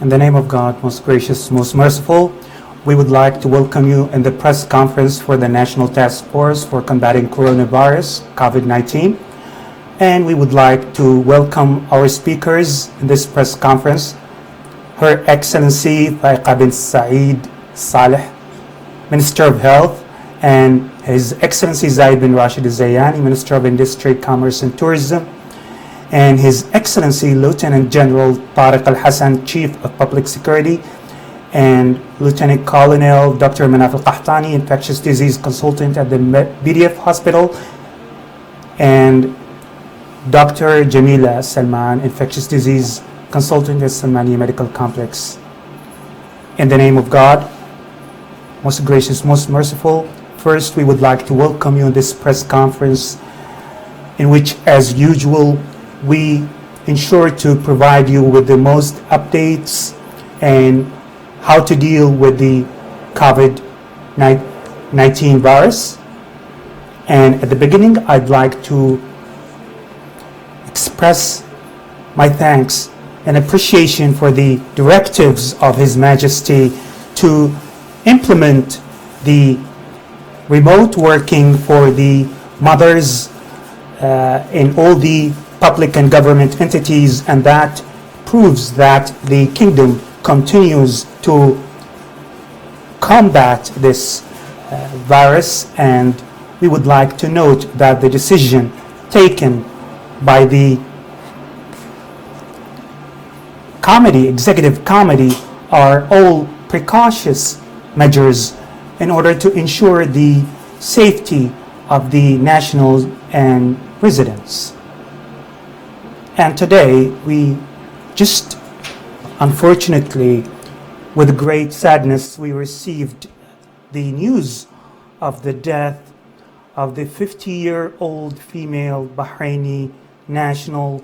In the name of God, most gracious, most merciful, we would like to welcome you in the press conference for the National Task Force for Combating Coronavirus, COVID-19. And we would like to welcome our speakers in this press conference, Her Excellency Faiqa bin Saeed Saleh, Minister of Health, and His Excellency Zaid bin Rashid Al-Zayani, Minister of Industry, Commerce and Tourism, and His Excellency Lieutenant General Tariq Al-Hassan, Chief of Public Security, and Lieutenant Colonel Dr. Manaf Al-Qahtani, Infectious Disease Consultant at the BDF Hospital, and Dr. Jamila Salman, Infectious Disease Consultant at Salmania Medical Complex. In the name of God, most gracious, most merciful, first we would like to welcome you in this press conference in which, as usual, we ensure to provide you with the most updates and how to deal with the COVID-19 virus. And at the beginning, I'd like to express my thanks and appreciation for the directives of His Majesty to implement the remote working for the mothers in all the public and government entities, and that proves that the kingdom continues to combat this virus. And we would like to note that the decision taken by the executive committee are all precautious measures in order to ensure the safety of the nationals and residents. And today, we just, unfortunately, with great sadness, we received the news of the death of the 50-year-old female Bahraini national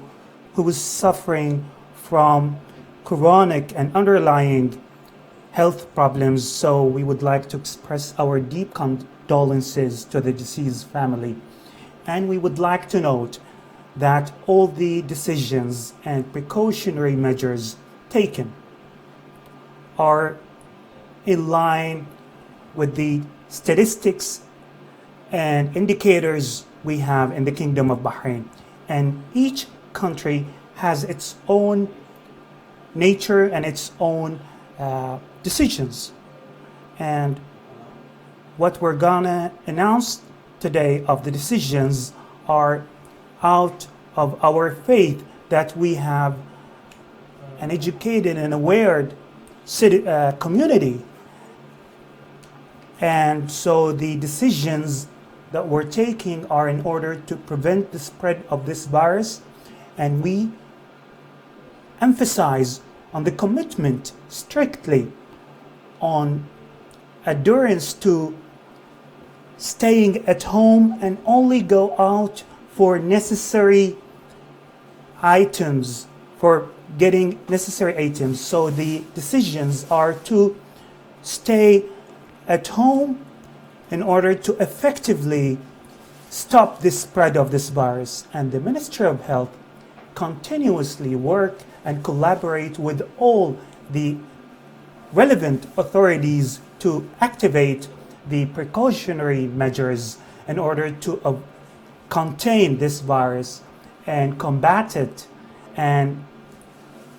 who was suffering from chronic and underlying health problems. So we would like to express our deep condolences to the deceased family. And we would like to note that all the decisions and precautionary measures taken are in line with the statistics and indicators we have in the Kingdom of Bahrain. And each country has its own nature and its own decisions. And what we're gonna announce today of the decisions are out of our faith that we have an educated and aware community. And so the decisions that we're taking are in order to prevent the spread of this virus, and we emphasize on the commitment strictly on adherence to staying at home and only go out for necessary items, for getting necessary items. So the decisions are to stay at home in order to effectively stop the spread of this virus. And the Ministry of Health continuously work and collaborate with all the relevant authorities to activate the precautionary measures in order to contain this virus and combat it. And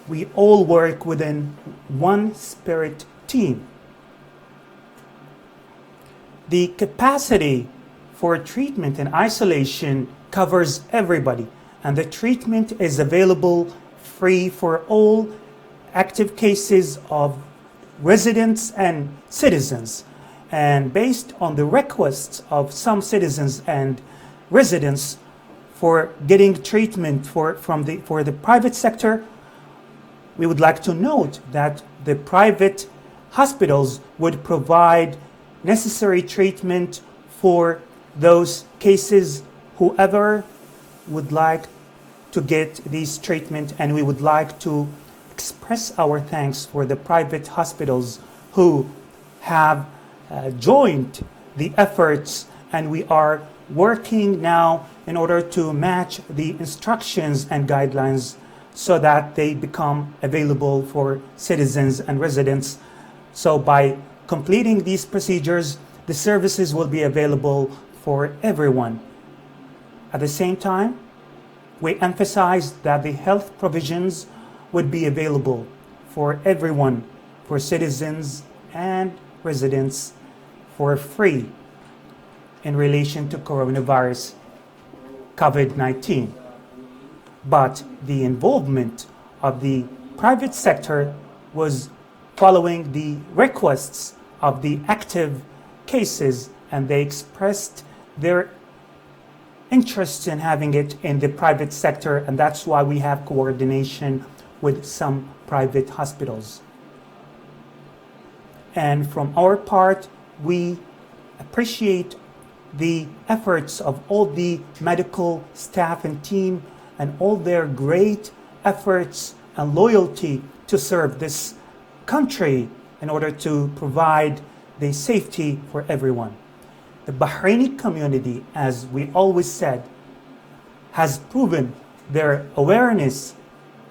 we all work within one spirit team. The capacity for treatment and isolation covers everybody, and the treatment is available free for all active cases of residents and citizens. And based on the requests of some citizens and residents for getting treatment for the private sector, we would like to note that the private hospitals would provide necessary treatment for those cases, whoever would like to get these treatment. And we would like to express our thanks for the private hospitals who have joined the efforts, and we are working now in order to match the instructions and guidelines so that they become available for citizens and residents. So by completing these procedures, the services will be available for everyone. At the same time, we emphasize that the health provisions would be available for everyone, for citizens and residents, for free in relation to coronavirus COVID-19. But the involvement of the private sector was following the requests of the active cases, and they expressed their interest in having it in the private sector, and that's why we have coordination with some private hospitals. And from our part, we appreciate the efforts of all the medical staff and team and all their great efforts and loyalty to serve this country in order to provide the safety for everyone. The Bahraini community, as we always said, has proven their awareness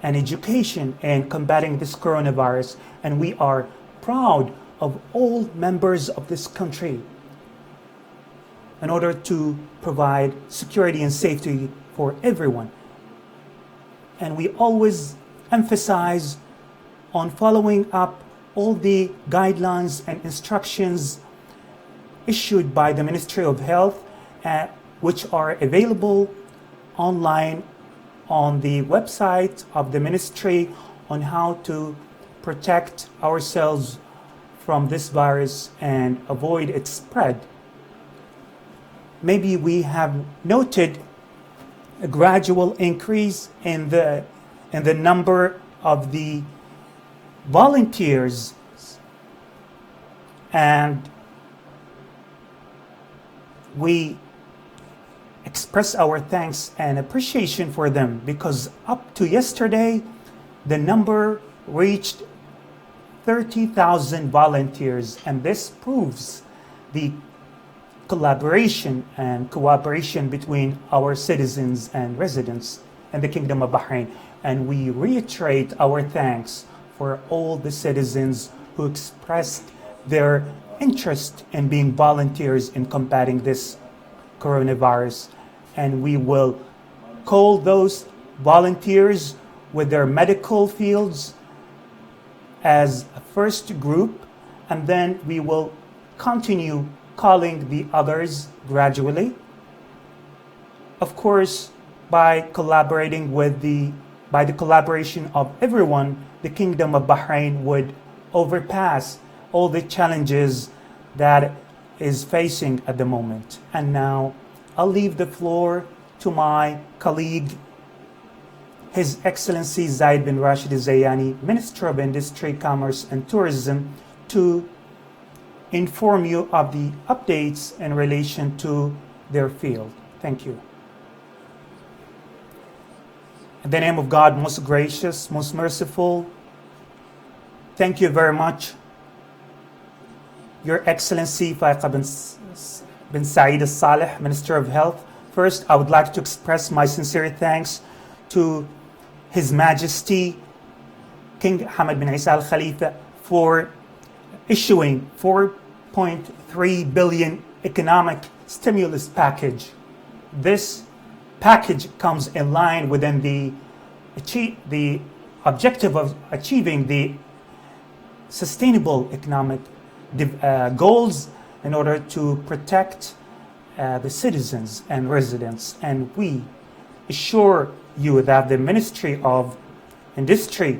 and education in combating this coronavirus, and we are proud of all members of this country in order to provide security and safety for everyone. And we always emphasize on following up all the guidelines and instructions issued by the Ministry of Health, which are available online on the website of the ministry on how to protect ourselves from this virus and avoid its spread. Maybe we have noted a gradual increase in the number of the volunteers, and we express our thanks and appreciation for them, because up to yesterday the number reached 30,000 volunteers, and this proves the collaboration and cooperation between our citizens and residents in the Kingdom of Bahrain. And we reiterate our thanks for all the citizens who expressed their interest in being volunteers in combating this coronavirus. And we will call those volunteers with their medical fields as a first group, and then we will continue calling the others gradually. Of course, by the collaboration of everyone, the Kingdom of Bahrain would overpass all the challenges that is facing at the moment. And now I'll leave the floor to my colleague, His Excellency Zaid bin Rashid Zayani, Minister of Industry, Commerce and Tourism, to inform you of the updates in relation to their field. Thank you. In the name of God, most gracious, most merciful, thank you very much, Your Excellency Faiqa bin Saeed Al-Saleh, Minister of Health. First, I would like to express my sincere thanks to His Majesty King Hamad bin Isa Al Khalifa for issuing 4.3 billion economic stimulus package. This package comes in line within the objective of achieving the sustainable economic goals in order to protect the citizens and residents. And we assure you that the Ministry of Industry,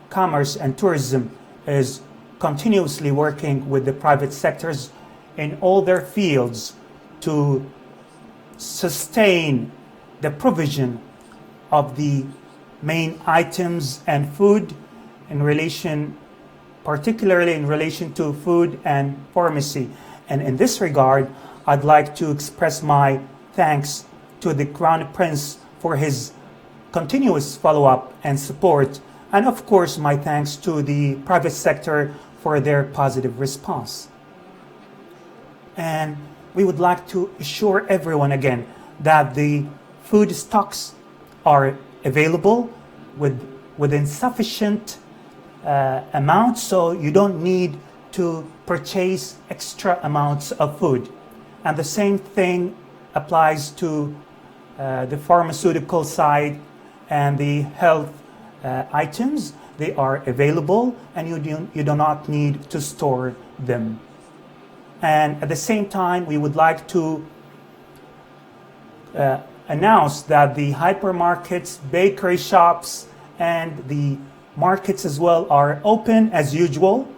Commerce and Tourism is continuously working with the private sectors in all their fields to sustain the provision of the main items and food particularly in relation to food and pharmacy. And in this regard, I'd like to express my thanks to the Crown Prince for his continuous follow-up and support, and of course my thanks to the private sector for their positive response. And we would like to assure everyone again that the food stocks are available within sufficient amount, so you don't need to purchase extra amounts of food. And the same thing applies to the pharmaceutical side and the health items. They are available and you do not need to store them. And at the same time, we would like to announce that the hypermarkets, bakery shops, and the markets as well are open as usual.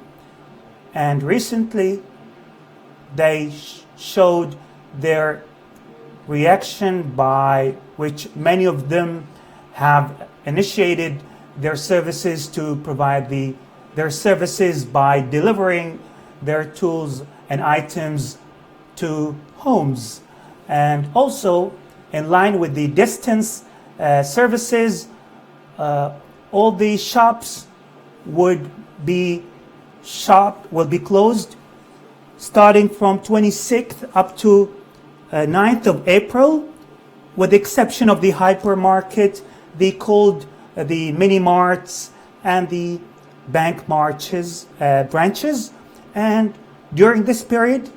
And recently, they showed their reaction, by which many of them have initiated their services to provide their services by delivering their tools and items to homes. And also, in line with the distance services, all the shops will be closed starting from 26th up to 9th of April, with the exception of the hypermarket, the mini marts, and the bank branches. And during this period,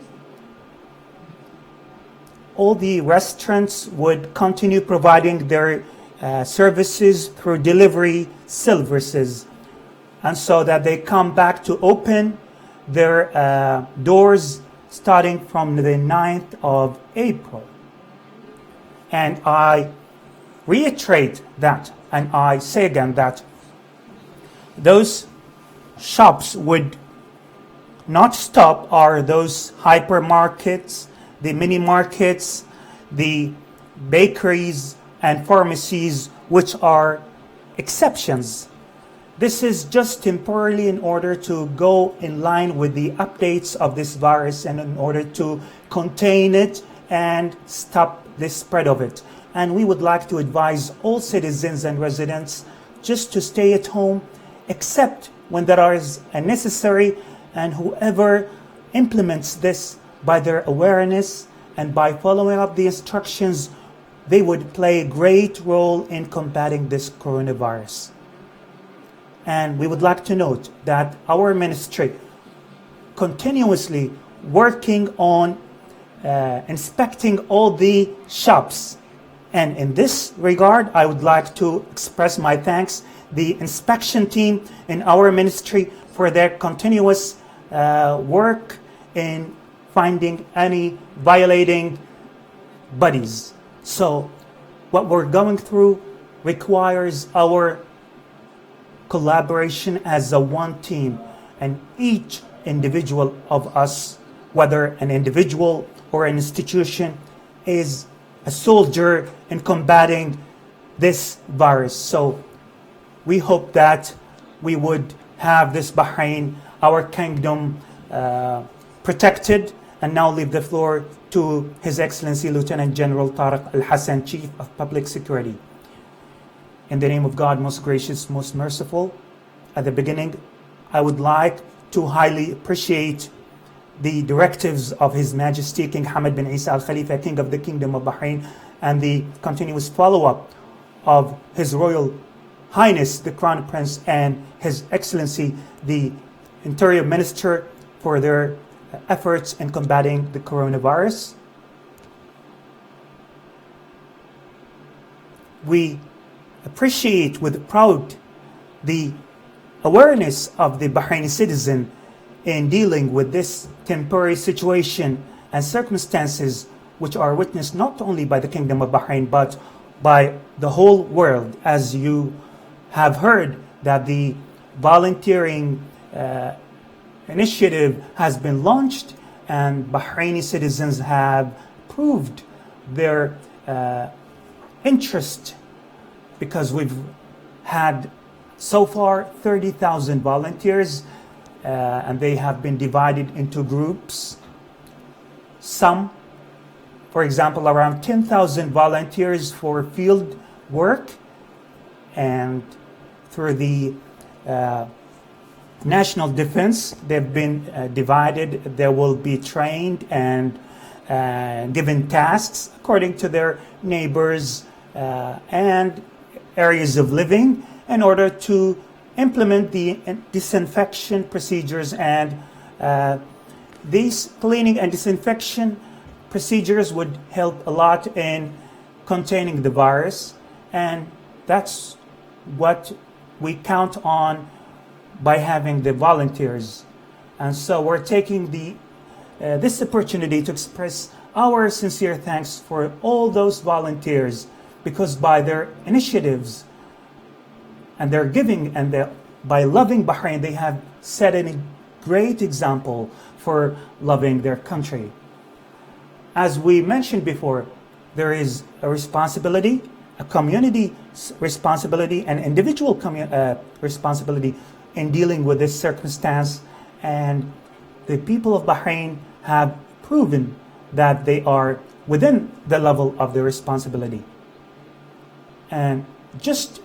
all the restaurants would continue providing their services through delivery services, and so that they come back to open their doors starting from the 9th of April. And I reiterate that, and I say again that those shops would not stop are those hypermarkets, the mini markets, the bakeries and pharmacies, which are exceptions. This is just temporarily in order to go in line with the updates of this virus and in order to contain it and stop the spread of it. And we would like to advise all citizens and residents just to stay at home, except when there is a necessary, and whoever implements this by their awareness and by following up the instructions, they would play a great role in combating this coronavirus. And we would like to note that our ministry continuously working on inspecting all the shops. And in this regard, I would like to express my thanks the inspection team in our ministry for their continuous work in finding any violating bodies. So what we're going through requires our collaboration as a one team, and each individual of us whether an individual or an institution is a soldier in combating this virus. So we hope that we would have this Bahrain, our kingdom, protected. And now leave the floor to His Excellency Lieutenant General Tariq Al Hassan, Chief of Public Security. In the name of God, most gracious, most merciful, at the beginning, I would like to highly appreciate the directives of His Majesty King Hamad bin Isa Al Khalifa, King of the Kingdom of Bahrain, and the continuous follow-up of His Royal Highness, the Crown Prince, and His Excellency, the Interior Minister, for their efforts in combating the coronavirus. We appreciate with proud the awareness of the Bahraini citizen in dealing with this temporary situation and circumstances which are witnessed not only by the Kingdom of Bahrain but by the whole world. As you have heard, that the volunteering initiative has been launched, and Bahraini citizens have proved their interest, because we've had so far 30,000 volunteers, and they have been divided into groups. Some, for example, around 10,000 volunteers for field work, and through the national defense, they've been divided. They will be trained and given tasks according to their neighbors and areas of living in order to implement the disinfection procedures. And these cleaning and disinfection procedures would help a lot in containing the virus, and that's what we count on by having the volunteers. And so we're taking this opportunity to express our sincere thanks for all those volunteers, because by their initiatives and their giving and by loving Bahrain, they have set a great example for loving their country. As we mentioned before, there is a responsibility, a community responsibility, and individual responsibility in dealing with this circumstance, and the people of Bahrain have proven that they are within the level of their responsibility. And just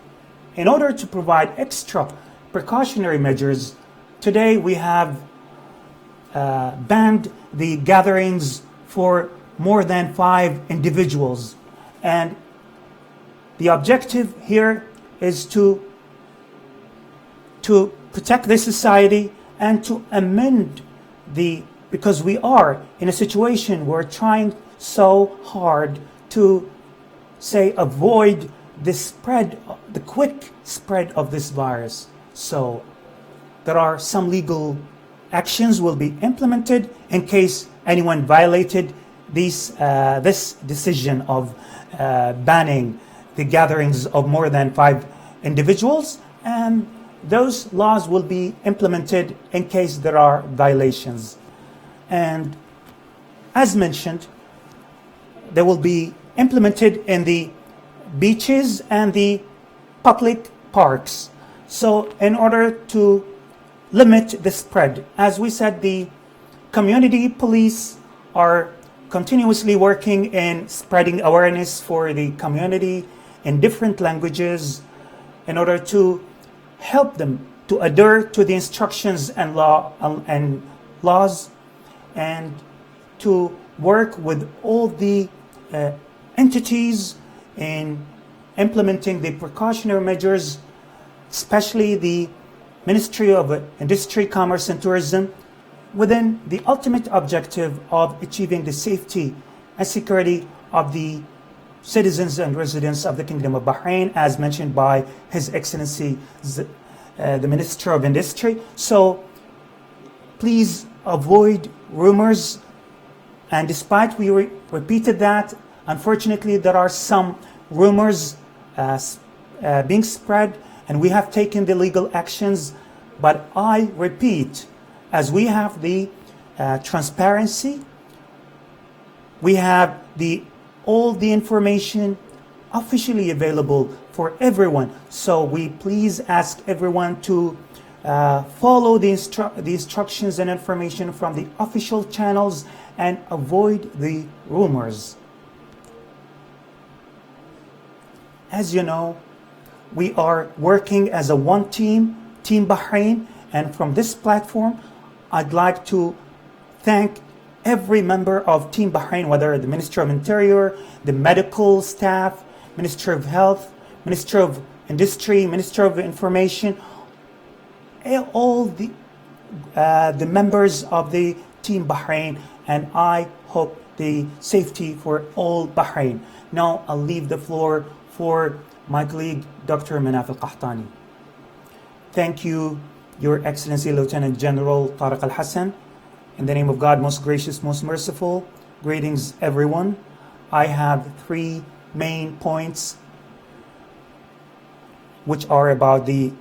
in order to provide extra precautionary measures, today we have banned the gatherings for more than 5 individuals, and the objective here is to protect the society and to amend because we are in a situation where we're trying so hard to avoid the quick spread of this virus. So there are some legal actions will be implemented in case anyone violated this decision of banning the gatherings of more than 5 individuals, and those laws will be implemented in case there are violations. And as mentioned, they will be implemented in the beaches and the public parks. So in order to limit the spread, as we said, the community police are continuously working in spreading awareness for the community in different languages in order to help them to adhere to the instructions and laws, and to work with all the entities in implementing the precautionary measures, especially the Ministry of Industry, Commerce and Tourism, within the ultimate objective of achieving the safety and security of the citizens and residents of the Kingdom of Bahrain, as mentioned by His Excellency the Minister of Industry. So please avoid rumors, and despite we repeated that, unfortunately there are some rumors being spread, and we have taken the legal actions. But I repeat, as we have the transparency. We have all the information officially available for everyone. So we please ask everyone to follow the instructions and information from the official channels and avoid the rumors. As you know, we are working as a one team, Team Bahrain, and from this platform, I'd like to thank every member of Team Bahrain, whether the Ministry of Interior, the medical staff, Ministry of Health, Ministry of Industry, Ministry of Information, all the members of the Team Bahrain, and I hope the safety for all Bahrain. Now I'll leave the floor for my colleague, Dr. Manaf Al-Qahtani. Thank you, Your Excellency Lieutenant General Tariq Al-Hassan. In the name of God, most gracious, most merciful, greetings everyone. I have 3 main points which are about the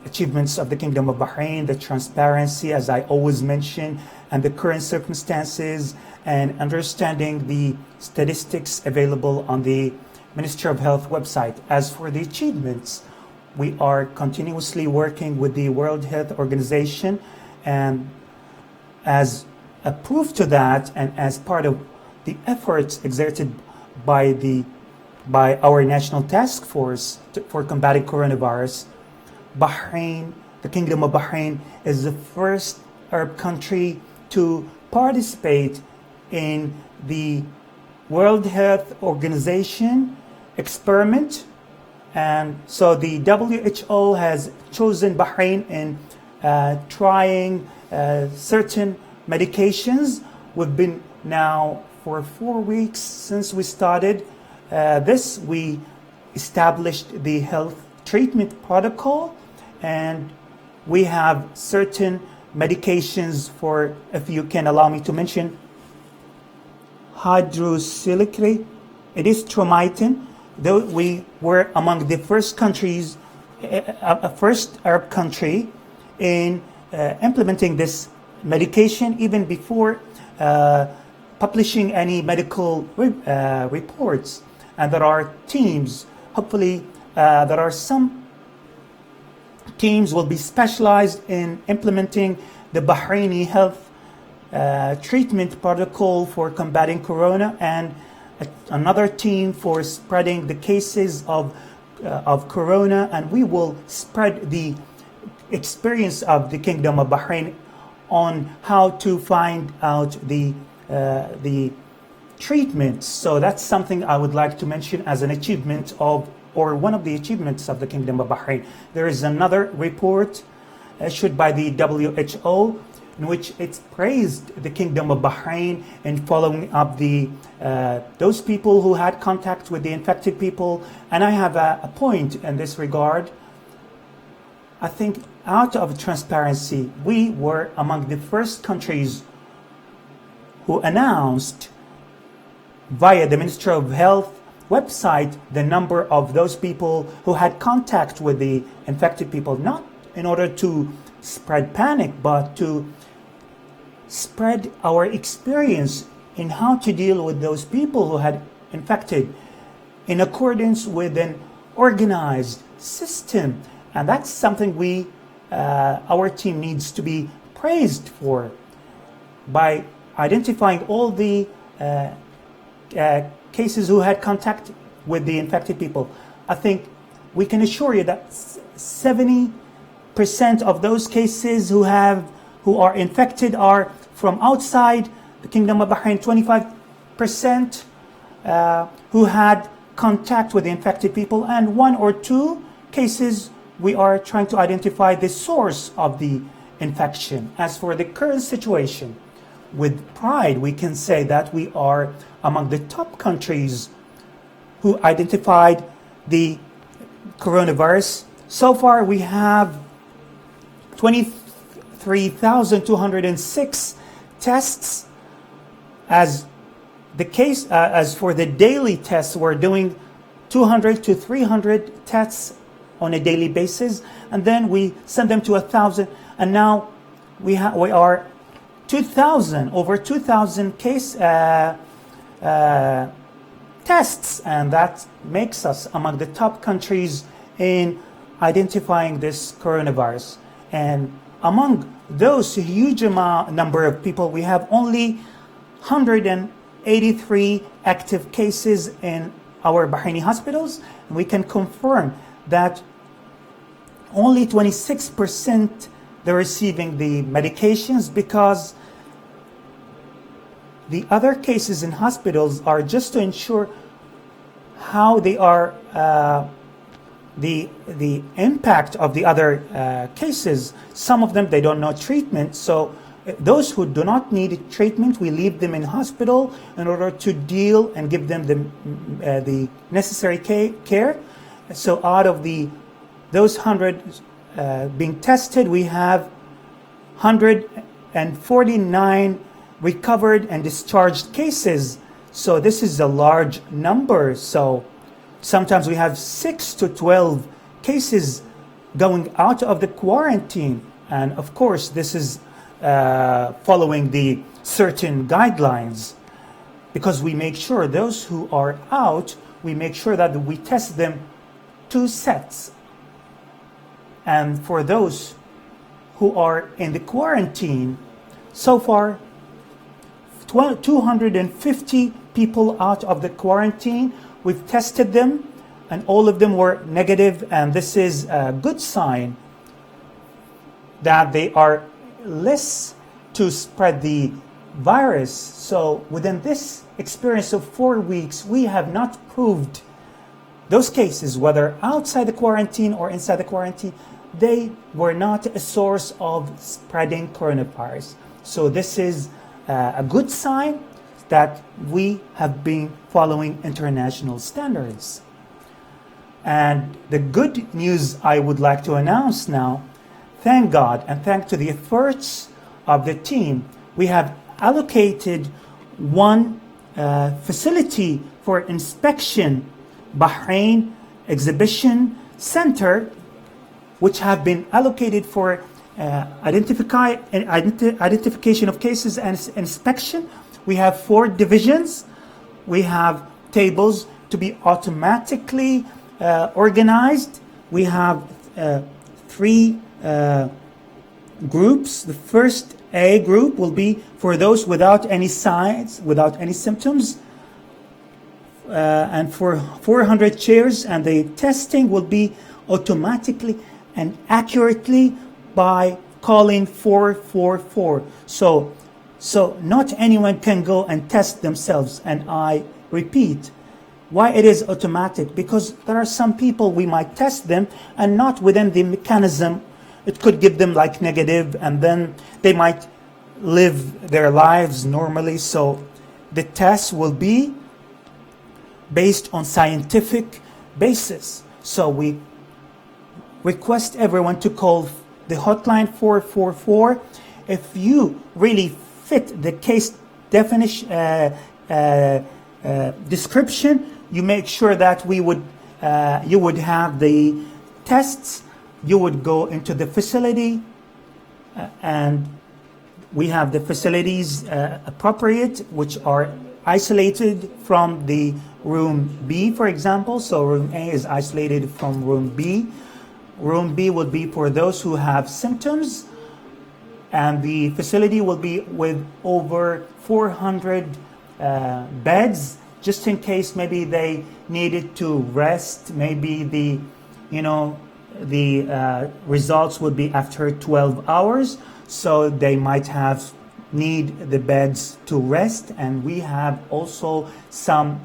achievements of the Kingdom of Bahrain, the transparency, as I always mention, and the current circumstances, and understanding the statistics available on the Ministry of Health website. As for the achievements, we are continuously working with the World Health Organization, and as a proof to that, and as part of the efforts exerted by our National Task Force for combating coronavirus, Bahrain, the Kingdom of Bahrain, is the first Arab country to participate in the World Health Organization experiment. And so the WHO has chosen Bahrain in trying certain medications. We've been now for 4 weeks since we started this. We established the health treatment protocol, and we have certain medications for, if you can allow me to mention, hydroxychloroquine, erythromycin. Though we were among the first countries, first Arab country in implementing this medication, even before publishing any medical reports. And there are teams, hopefully there are some teams will be specialized in implementing the Bahraini health treatment protocol for combating corona, and another team for spreading the cases of corona, and we will spread the experience of the Kingdom of Bahrain on how to find out the treatments. So that's something I would like to mention as an achievement or one of the achievements of the Kingdom of Bahrain. There is another report issued by the WHO in which it praised the Kingdom of Bahrain in following up those people who had contact with the infected people. And I have a point in this regard. I think out of transparency, we were among the first countries who announced via the Ministry of Health website the number of those people who had contact with the infected people, not in order to spread panic, but to spread our experience in how to deal with those people who had infected in accordance with an organized system. And that's something our team needs to be praised for, by identifying all the cases who had contact with the infected people. I think we can assure you that 70% of those cases who are infected are from outside the Kingdom of Bahrain, 25% who had contact with the infected people, and 1 or 2 cases we are trying to identify the source of the infection. As for the current situation, with pride we can say that we are among the top countries who identified the coronavirus. So far we have 23,206 tests. As for the daily tests, we're doing 200 to 300 tests on a daily basis, and then we send them to 1,000. And now we are over 2,000 case tests, and that makes us among the top countries in identifying this coronavirus. And among those huge number of people, we have only 183 active cases in our Bahraini hospitals. We can confirm that only 26% they're receiving the medications, because the other cases in hospitals are just to ensure how they are, the impact of the other cases. Some of them, they don't know treatment, so those who do not need treatment, we leave them in hospital in order to deal and give them the necessary care. So out of those 100 being tested, we have 149 recovered and discharged cases. So this is a large number. So sometimes we have 6 to 12 cases going out of the quarantine. And of course, this is following the certain guidelines, because we make sure those who are out, we make sure that we test them 2 sets. And for those who are in the quarantine, so far 250 people out of the quarantine, we've tested them and all of them were negative, and this is a good sign that they are less to spread the virus. So within this experience of 4 weeks, we have not proved those cases, whether outside the quarantine or inside the quarantine, they were not a source of spreading coronavirus. So this is a good sign that we have been following international standards. And the good news I would like to announce now, thank God and thanks to the efforts of the team, we have allocated one facility for inspection, Bahrain Exhibition Center, which have been allocated for identification of cases and inspection. We have 4 divisions. We have tables to be automatically organized. We have 3 groups. The first A group will be for those without any signs, without any symptoms, and for 400 chairs, and the testing will be automatically and accurately by calling 444. So not anyone can go and test themselves. And I repeat, why it is automatic? Because there are some people, we might test them and not within the mechanism. It could give them like negative, and then they might live their lives normally. So the test will be based on scientific basis. So we request everyone to call the hotline 444. If you really fit the case definition, description, you make sure that you would have the tests. You would go into the facility, and we have the facilities appropriate, which are isolated from the room B, for example. So room A is isolated from room B. Room B will be for those who have symptoms, and the facility will be with over 400 beds, just in case maybe they needed to rest. Maybe the results would be after 12 hours, so they might need the beds to rest, and we have also some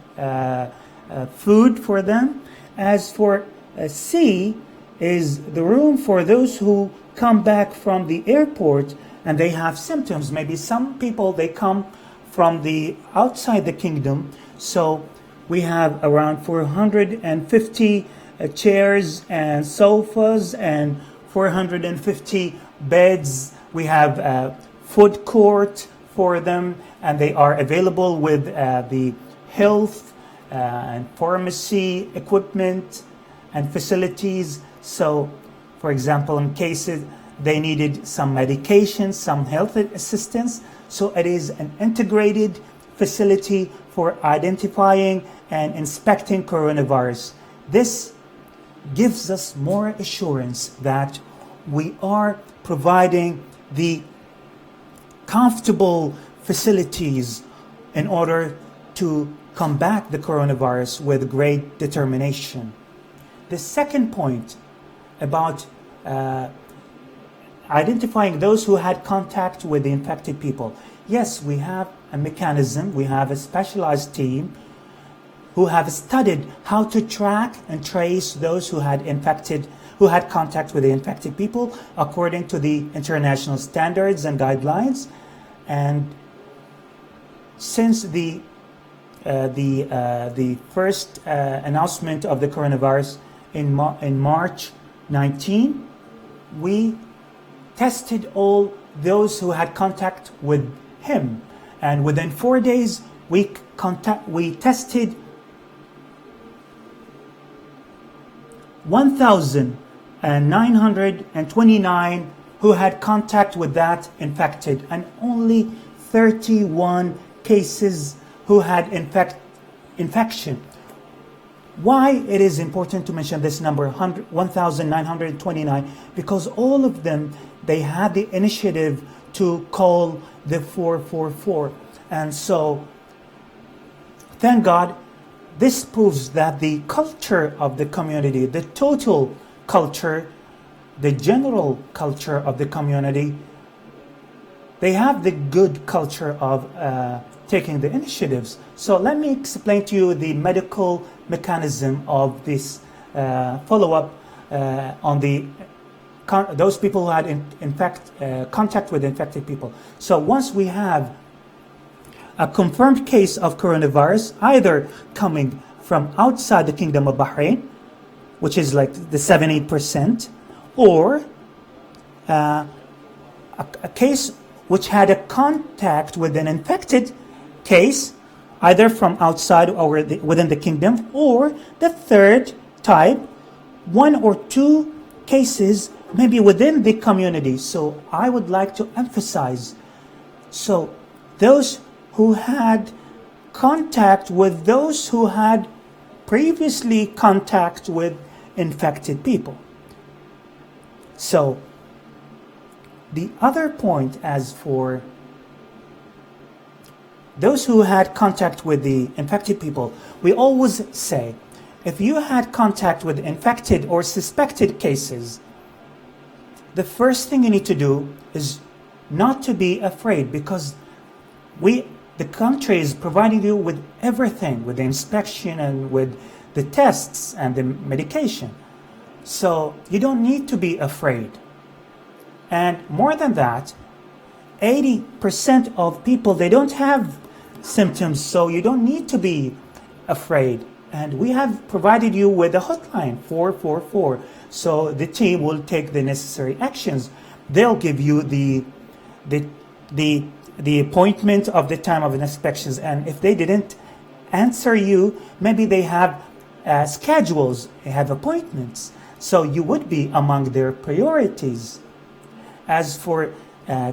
food for them. As for C, is the room for those who come back from the airport and they have symptoms. Maybe some people, they come from the outside the kingdom. So we have around 450 chairs and sofas and 450 beds. We have a food court for them, and they are available with the health and pharmacy equipment and facilities. So, for example, in cases they needed some medication, some health assistance. So it is an integrated facility for identifying and inspecting coronavirus. This gives us more assurance that we are providing the comfortable facilities in order to combat the coronavirus with great determination. The second point about identifying those who had contact with the infected people. Yes, we have a mechanism, we have a specialized team who have studied how to track and trace those who had contact with the infected people according to the international standards and guidelines. And since the first announcement of the coronavirus in March 19, we tested all those who had contact with him, and within 4 days we tested 1,929 who had contact with that infected, and only 31 cases who had infection. Why it is important to mention this number, 1,929? Because all of them, they had the initiative to call the 444. And so, thank God, this proves that the culture of the community, the total culture, the general culture of the community, they have the good culture of taking the initiatives. So let me explain to you the medical mechanism of this follow-up on those people who had contact with infected people. So once we have a confirmed case of coronavirus, either coming from outside the Kingdom of Bahrain, which is like the 70%, or a case which had a contact with an infected case, either from outside or within the kingdom, or the third type, 1 or 2 cases maybe within the community. So I would like to emphasize, so those who had contact with those who had previously contact with infected people. So the other point, as for those who had contact with the infected people, we always say, if you had contact with infected or suspected cases, the first thing you need to do is not to be afraid, because the country is providing you with everything, with the inspection and with the tests and the medication. So you don't need to be afraid. And more than that, 80% of people, they don't have symptoms, so you don't need to be afraid. And we have provided you with a hotline, 444. So the team will take the necessary actions. They'll give you the appointment of the time of inspections. And if they didn't answer you, maybe they have schedules, they have appointments. So you would be among their priorities. As for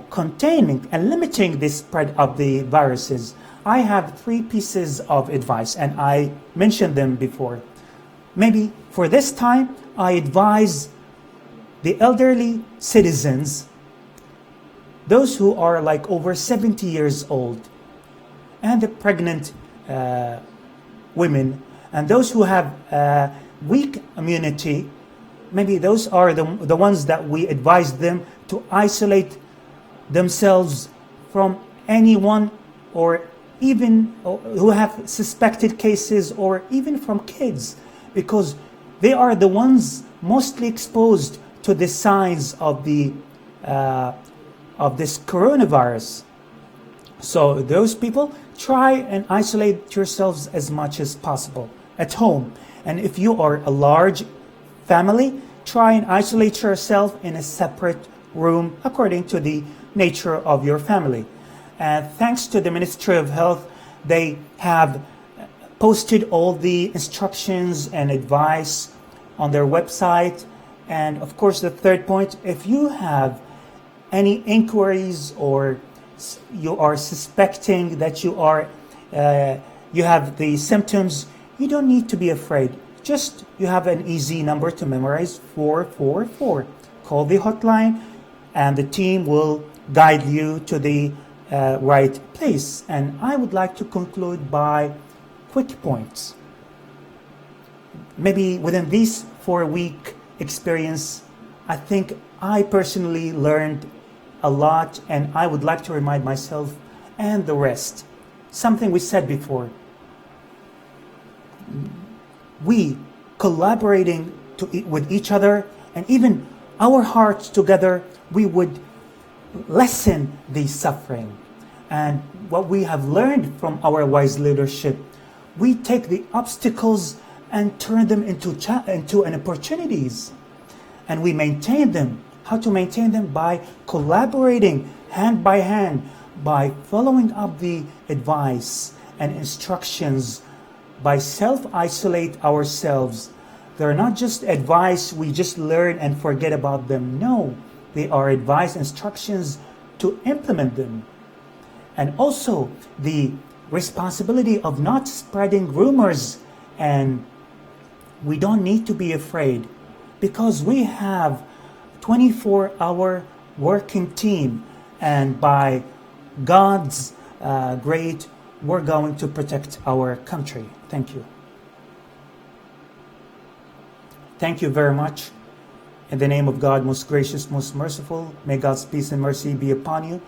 containing and limiting the spread of the viruses, I have 3 pieces of advice, and I mentioned them before. Maybe for this time, I advise the elderly citizens, those who are like over 70 years old, and the pregnant women, and those who have weak immunity. Maybe those are the ones that we advise them to isolate themselves from anyone, or even who have suspected cases, or even from kids, because they are the ones mostly exposed to the signs of this coronavirus. So those people, try and isolate yourselves as much as possible at home. And if you are a large family, try and isolate yourself in a separate room according to the nature of your family. And thanks to the Ministry of Health, they have posted all the instructions and advice on their website, And of course, the third point, if you have any inquiries or you are suspecting that you have the symptoms, you don't need to be afraid. Just you have an easy number to memorize, 444. Call the hotline and the team will guide you to the right place. And I would like to conclude by quick points. Maybe within this 4-week experience, I think I personally learned a lot, and I would like to remind myself and the rest. Something we said before. We collaborating with each other, and even our hearts together, we would lessen the suffering. And what we have learned from our wise leadership, we take the obstacles and turn them into an opportunities, and we maintain them. How to maintain them? By collaborating hand by hand, by following up the advice and instructions, by self-isolate ourselves. They're not just advice we just learn and forget about them. No, they are advice, instructions to implement them. And also the responsibility of not spreading rumors, and we don't need to be afraid because we have 24-hour working team, and by God's grace, we're going to protect our country. Thank you. Thank you very much. In the name of God, most gracious, most merciful, may God's peace and mercy be upon you.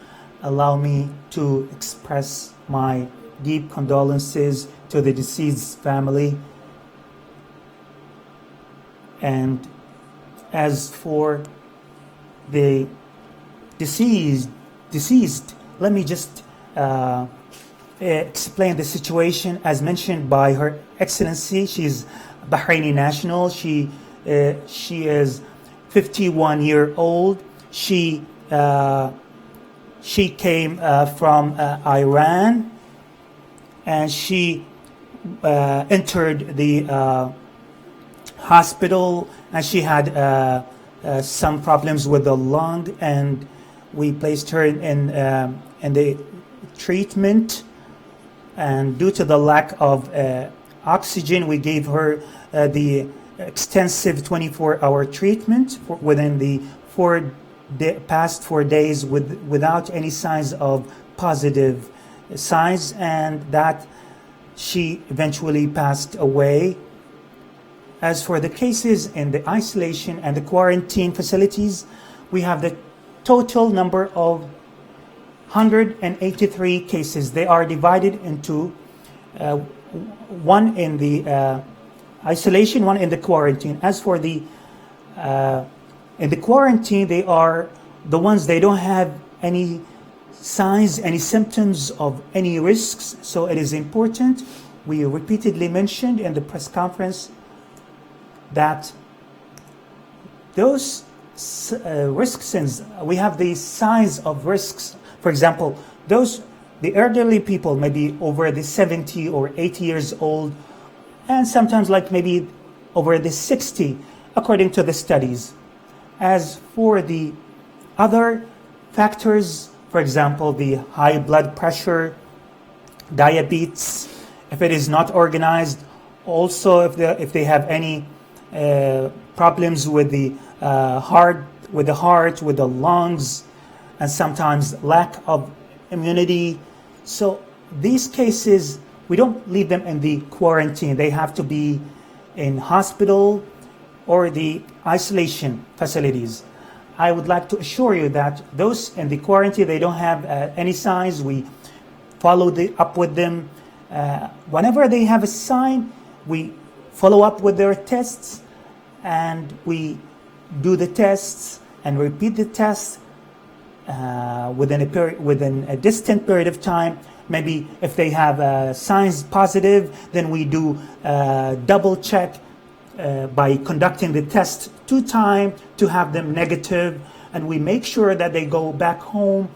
Allow me to express my deep condolences to the deceased family. And as for the deceased, let me just explain the situation. As mentioned by Her Excellency, she's Bahraini national. She is 51 years old. She came from Iran, and she entered the hospital, and she had some problems with the lung, and we placed her in the treatment. And due to the lack of oxygen, we gave her the extensive 24-hour treatment within the past 4 days without any signs of positive signs, and that she eventually passed away. As for the cases in the isolation and the quarantine facilities, we have the total number of 183 cases. They are divided into one in the isolation, one in the quarantine. As for the in the quarantine, they are the ones they don't have any signs, any symptoms of any risks. So it is important. We repeatedly mentioned in the press conference that those risks, we have the signs of risks. For example, the elderly people, maybe over the 70 or 80 years old, and sometimes like maybe over the 60, according to the studies. As for the other factors, for example, the high blood pressure, diabetes, if it is not organized, also if they have any problems with the heart, with the lungs, and sometimes lack of immunity. So these cases, we don't leave them in the quarantine. They have to be in hospital or the isolation facilities. I would like to assure you that those in the quarantine, they don't have any signs. We follow up with them. Whenever they have a sign, we follow up with their tests, and we do the tests and repeat the tests within a distant period of time. Maybe if they have signs positive, then we do double check by conducting the test 2 times to have them negative, and we make sure that they go back home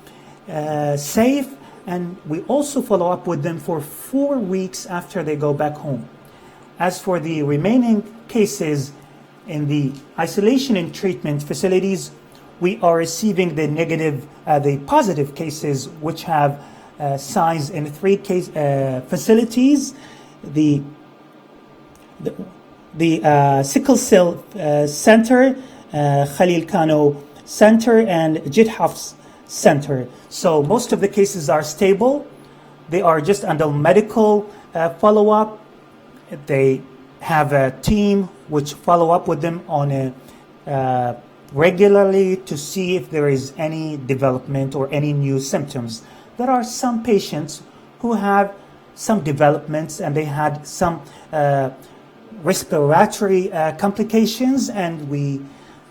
safe, and we also follow up with them for 4 weeks after they go back home. As for the remaining cases, in the isolation and treatment facilities, we are receiving the positive cases, which have signs in three facilities: the Sickle Cell Center, Khalil Kano Center, and Jidhafs Center. So most of the cases are stable. They are just under medical follow-up. They have a team which follow up with them on regularly to see if there is any development or any new symptoms. There are some patients who have some developments and they had some respiratory complications, and we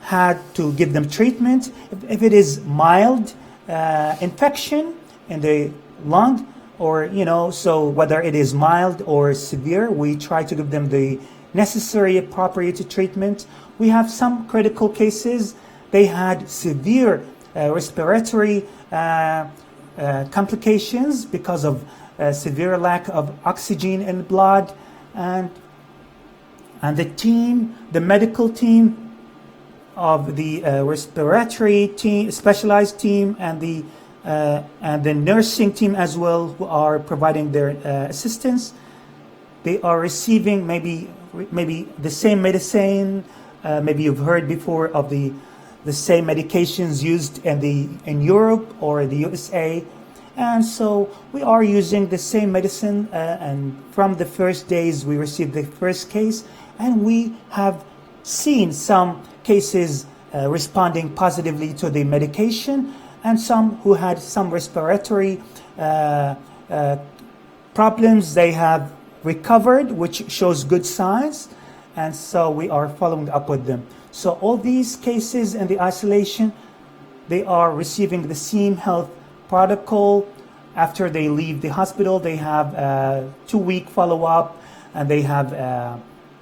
had to give them treatment. If it is mild infection in the lung, or so whether it is mild or severe, we try to give them the necessary appropriate treatment. We have some critical cases. They had severe respiratory complications because of severe lack of oxygen in the blood, and the medical team of the respiratory team, specialized team, and the nursing team as well, who are providing their assistance. They are receiving maybe the same medicine. Maybe you've heard before of the same medications used in Europe or the USA, and so we are using the same medicine. And from the first days we received the first case, and we have seen some cases responding positively to the medication, and some who had some respiratory problems, they have recovered, which shows good signs, and so we are following up with them. So all these cases in the isolation, they are receiving the same health protocol. After they leave the hospital, they have a 2-week follow-up, and they have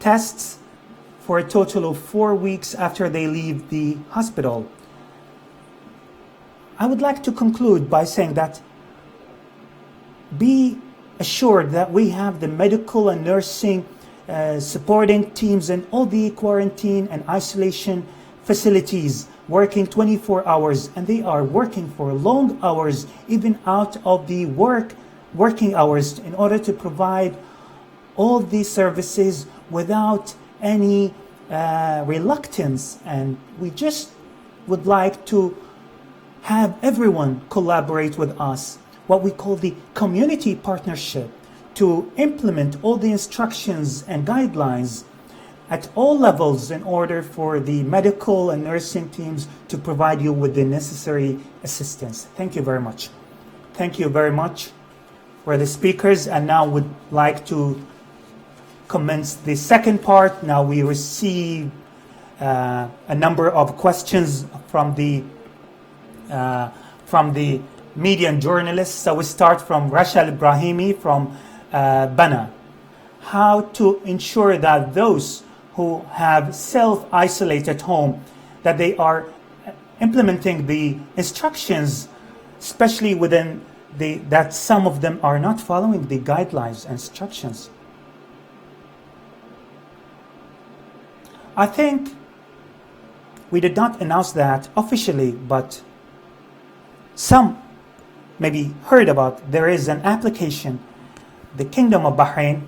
tests for a total of 4 weeks after they leave the hospital. I would like to conclude by saying that be assured that we have the medical and nursing supporting teams in all the quarantine and isolation facilities working 24 hours, and they are working for long hours, even out of the working hours, in order to provide all these services without any reluctance. And we just would like to have everyone collaborate with us, what we call the community partnership, to implement all the instructions and guidelines at all levels in order for the medical and nursing teams to provide you with the necessary assistance. Thank you very much. Thank you very much for the speakers, and now would like to commence the second part. Now we receive a number of questions from the media and journalists. So we start from Rashal Ibrahimi from Bana. How to ensure that those who have self-isolate at home, that they are implementing the instructions, especially within that some of them are not following the guidelines and instructions. I think we did not announce that officially, but some maybe heard about. There is an application. The Kingdom of Bahrain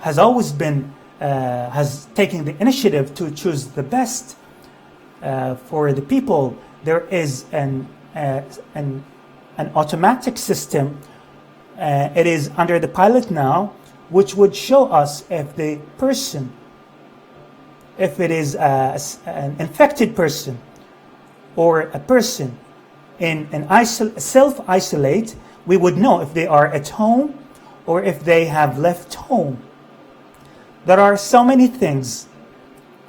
has always been has taken the initiative to choose the best for the people. There is an automatic system. It is under the pilot now, which would show us if the person, if it is an infected person or a person in an self-isolate, we would know if they are at home or if they have left home. There are so many things.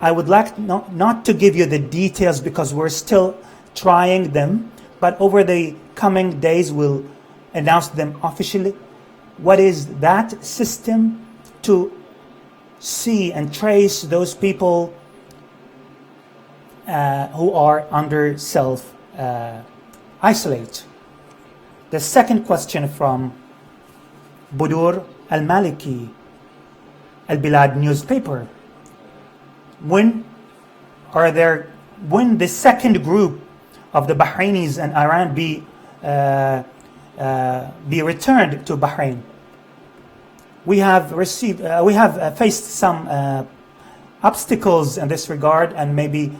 I would like not to give you the details because we're still trying them, but over the coming days we'll announce them officially. What is that system to see and trace those people who are under self-isolate? The second question from Budur Al-Maliki, Al-Bilad newspaper. When are there, when the second group of the Bahrainis and Iran be returned to Bahrain? We have faced some obstacles in this regard, and maybe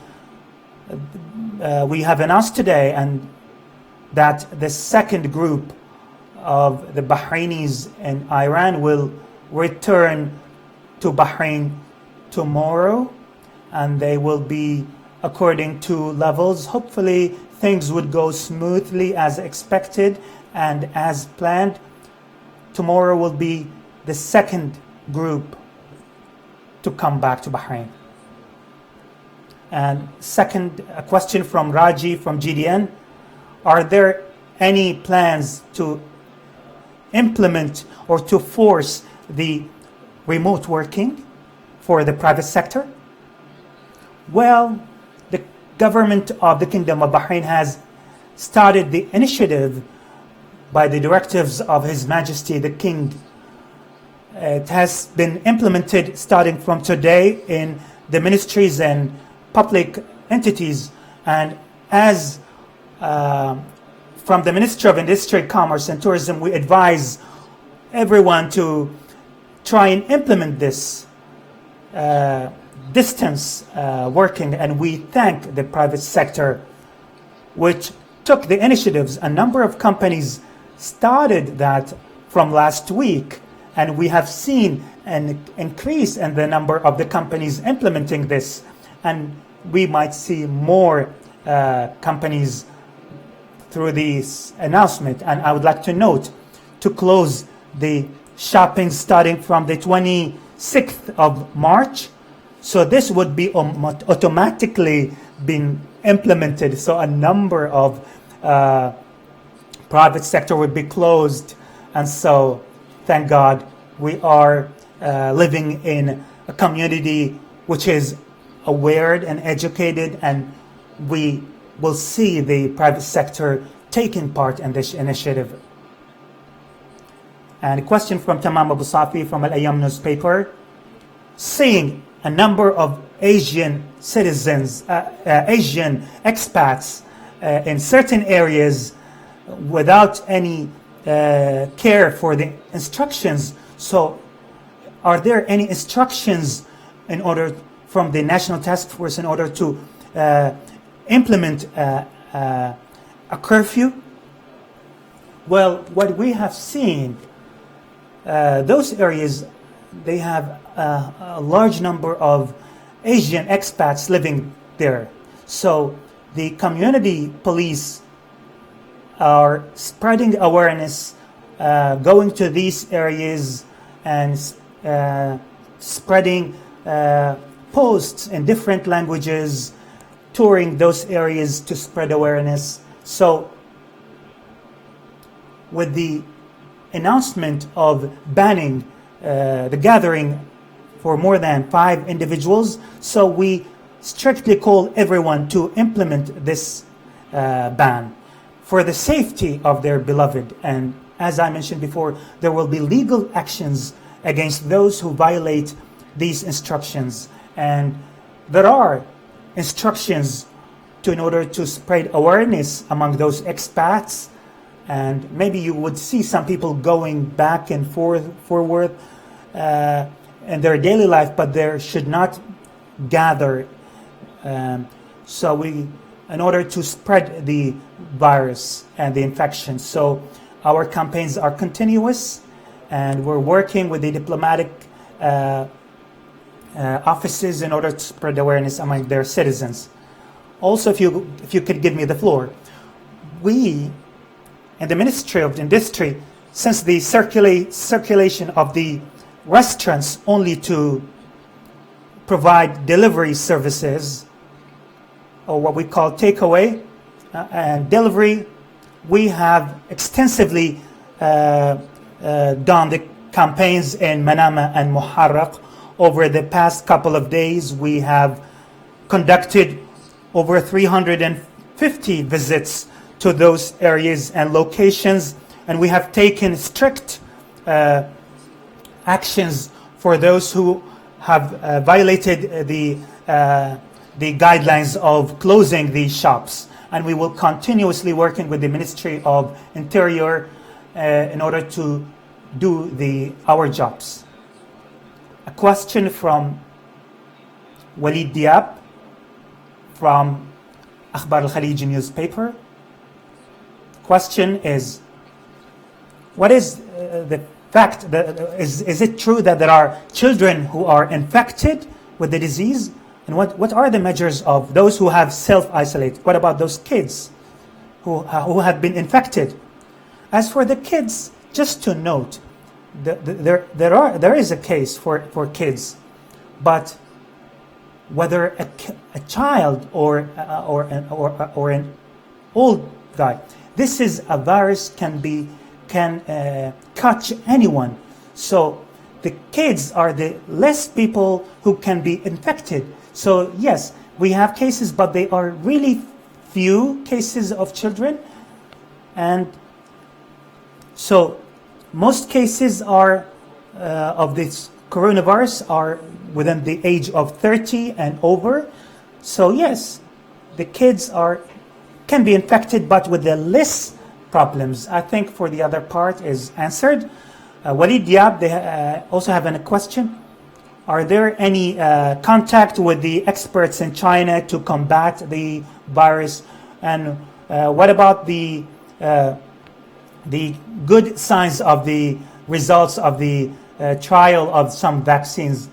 we have announced today and that the second group of the Bahrainis in Iran will return to Bahrain tomorrow, and they will be according to levels. Hopefully things would go smoothly as expected and as planned. Tomorrow will be the second group to come back to Bahrain. And second, a question from Raji from GDN. Are there any plans to implement or to force the remote working for the private sector? Well, the government of the Kingdom of Bahrain has started the initiative by the directives of His Majesty the King. It has been implemented starting from today in the ministries and public entities, and as from the Ministry of Industry, Commerce and Tourism, we advise everyone to try and implement this distance working, and we thank the private sector which took the initiatives. A number of companies started that from last week, and we have seen an increase in the number of the companies implementing this, and we might see more companies through this announcement. And I would like to note, to close the shopping starting from the 26th of March, so this would be automatically been implemented, so a number of private sector would be closed. And so thank God we are living in a community which is aware and educated, and we will see the private sector taking part in this initiative. And a question from Tamam Abu Safi from Al Ayyam newspaper. Seeing a number of Asian citizens, Asian expats in certain areas without any care for the instructions. So are there any instructions in order from the National Task Force in order to implement a curfew? Well, what we have seen, those areas, they have a large number of Asian expats living there. So the community police are spreading awareness, going to these areas and spreading posts in different languages, touring those areas to spread awareness. So with the announcement of banning the gathering for more than 5 individuals, so we strictly call everyone to implement this ban for the safety of their beloved. And as I mentioned before, there will be legal actions against those who violate these instructions. And there are instructions in order to spread awareness among those expats, and maybe you would see some people going back and forward in their daily life, but they should not gather. So we, in order to spread the virus and the infection. So our campaigns are continuous, and we're working with the diplomatic offices in order to spread awareness among their citizens. Also, if you could give me the floor, we in the Ministry of Industry, since the circulation of the restaurants only to provide delivery services, or what we call takeaway and delivery, we have extensively done the campaigns in Manama and Muharraq. Over the past couple of days, we have conducted over 350 visits to those areas and locations, and we have taken strict actions for those who have violated the the guidelines of closing these shops, and we will continuously working with the Ministry of Interior in order to do our jobs. A question from Walid Diab from Akhbar al-Khaliji newspaper. Question is, what is the fact that is it true that there are children who are infected with the disease? And what are the measures of those who have self-isolate? What about those kids who have been infected? As for the kids, just to note, there is a case for kids, but whether a child or an old guy, this is a virus can catch anyone. So the kids are the less people who can be infected. So yes, we have cases, but they are really few cases of children, and so most cases are of this coronavirus are within the age of 30 and over. So yes, the kids can be infected, but with the less problems. I think for the other part is answered. Walid Diab, they also have a question. Are there any contact with the experts in China to combat the virus? And what about the good signs of the results of the trial of some vaccines?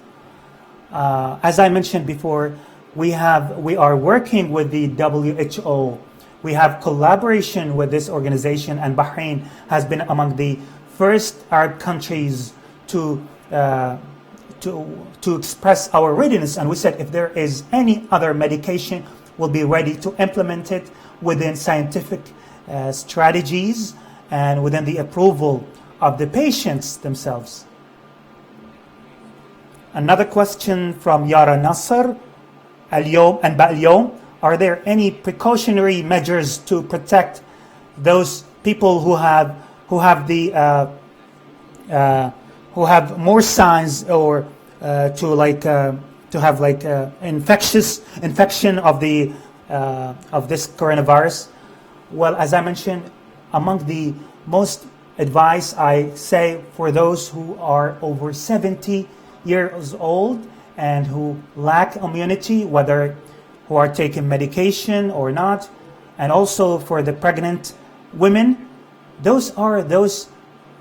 As I mentioned before, we are working with the WHO. We have collaboration with this organization, and Bahrain has been among the first Arab countries to express our readiness. And we said if there is any other medication, we'll be ready to implement it within scientific strategies and within the approval of the patients themselves. Another question from Yara Nasser, Al-Yom and Ba'al-Yom. Are there any precautionary measures to protect those people who have more signs, or to have infection of this coronavirus? Well, as I mentioned, among the most advice I say for those who are over 70 years old and who lack immunity, whether who are taking medication or not, and also for the pregnant women, those are those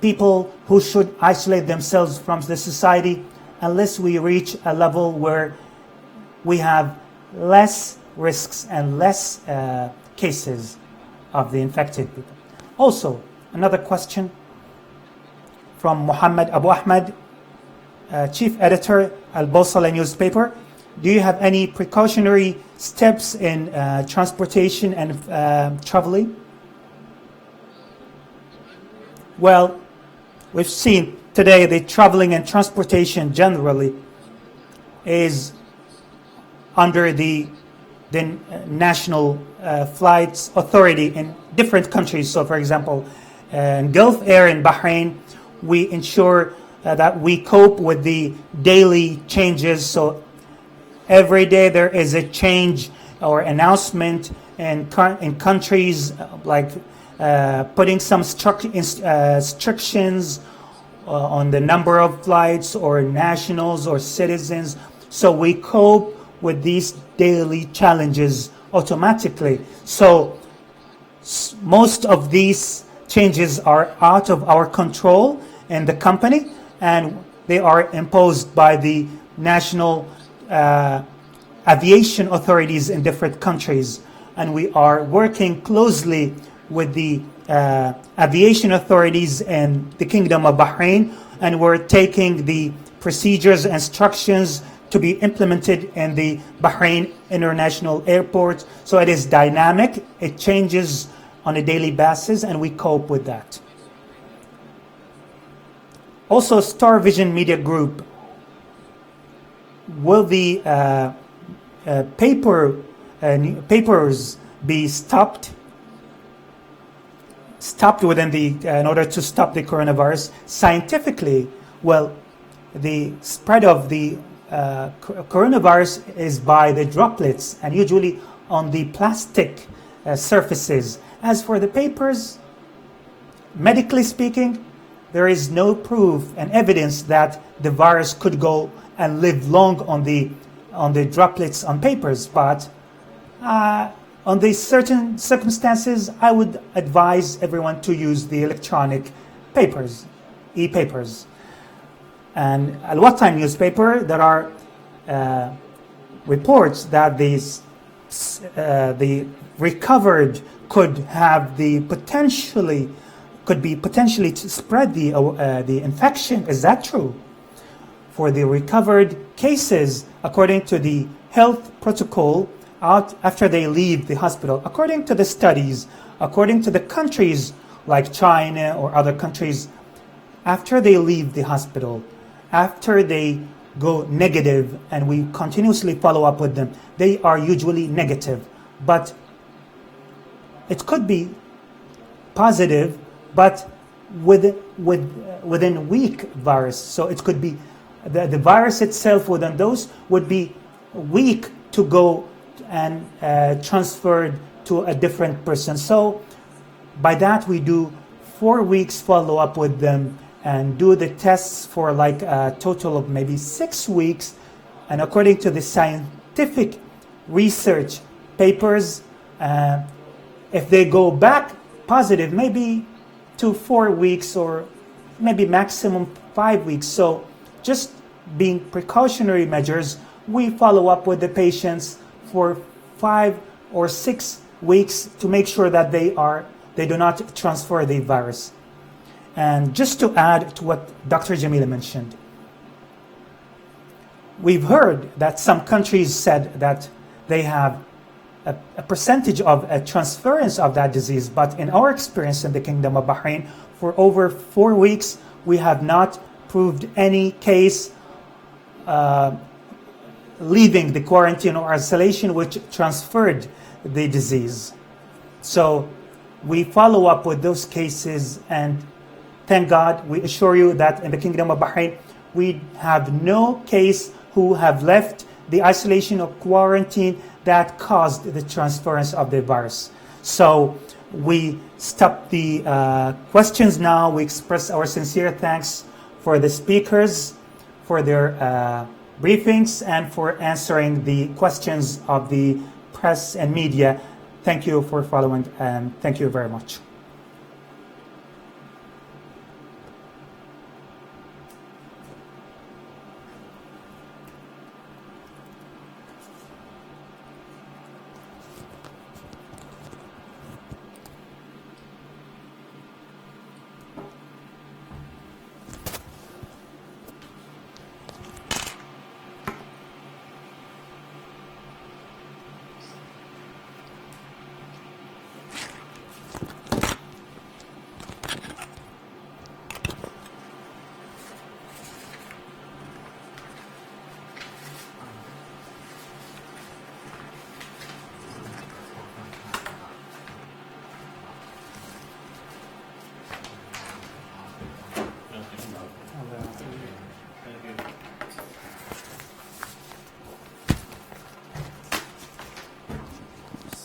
people who should isolate themselves from the society unless we reach a level where we have less risks and less cases of the infected people. Also, another question from Muhammad Abu Ahmed, Chief Editor, Al-Bawsala newspaper. Do you have any precautionary steps in transportation and traveling? Well, we've seen today the traveling and transportation generally is under the National Flights Authority in different countries. So, for example, in Gulf Air in Bahrain, we ensure that we cope with the daily changes. So every day there is a change or announcement in countries, like putting some restrictions on the number of flights or nationals or citizens. So we cope with these daily challenges automatically. So most of these changes are out of our control in the company, and they are imposed by the national aviation authorities in different countries. And we are working closely with the aviation authorities in the Kingdom of Bahrain, and we're taking the procedures and instructions to be implemented in the Bahrain International Airport. So it is dynamic, it changes on a daily basis, and we cope with that. Also, Star Vision Media Group, will the papers be stopped within in order to stop the coronavirus scientifically? Well, the spread of the coronavirus is by the droplets and usually on the plastic surfaces. As for the papers, medically speaking, there is no proof and evidence that the virus could go and live long on the droplets on papers. But on these certain circumstances, I would advise everyone to use the electronic papers, e-papers. And Al-Watan newspaper, there are reports that the recovered could be potentially to spread the infection. Is that true? For the recovered cases, according to the health protocol, after they leave the hospital, according to the studies, according to the countries like China or other countries, after they leave the hospital, after they go negative and we continuously follow up with them, they are usually negative. But it could be positive, but within weak virus. So it could be the virus itself within those would be weak to go and transferred to a different person. So by that we do 4 weeks follow up with them and do the tests for like a total of maybe 6 weeks. And according to the scientific research papers, if they go back positive, maybe to 4 weeks or maybe maximum 5 weeks. So just being precautionary measures, we follow up with the patients for 5 or 6 weeks to make sure that they do not transfer the virus. And just to add to what Dr. Jamila mentioned, we've heard that some countries said that they have a percentage of a transference of that disease, but in our experience in the Kingdom of Bahrain, for over 4 weeks, we have not proved any case leaving the quarantine or isolation which transferred the disease. So we follow up with those cases, and thank God, we assure you that in the Kingdom of Bahrain, we have no case who have left the isolation or quarantine that caused the transference of the virus. So we stop the questions now. We express our sincere thanks for the speakers, for their briefings, and for answering the questions of the press and media. Thank you for following, and thank you very much.